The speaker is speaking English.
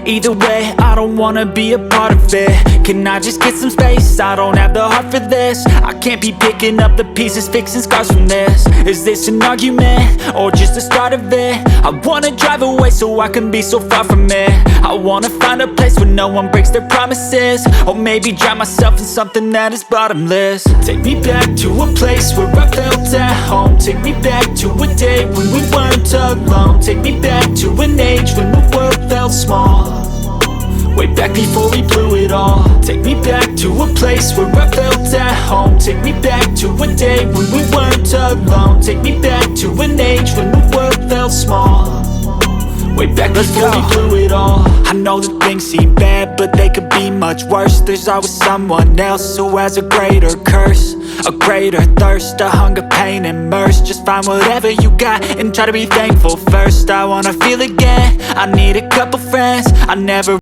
Either way, I don't wanna be a part of it. Can I just get some space? I don't have the heart for this. I can't be picking up the pieces, fixing scars from this. Is this an argument, or just the start of it? I wanna drive away so I can be so far from it. I wanna find a place where no one breaks their promises, or maybe drown myself in something that is bottomless. Take me back to a place where I felt at home. Take me back to a day when we weren't alone. Take me back to an age when the world felt small, way back before we blew it all. Take me back to a place where I felt at home. Take me back to a day when we weren't alone. Take me back to an age when the world felt small, way back before we blew it all. I know that things seem bad, but they could be much worse. There's always someone else who has a greater curse, a greater thirst, a hunger, pain, and mercy. Just find whatever you got and try to be thankful first. I wanna feel again, I need a couple friends. I never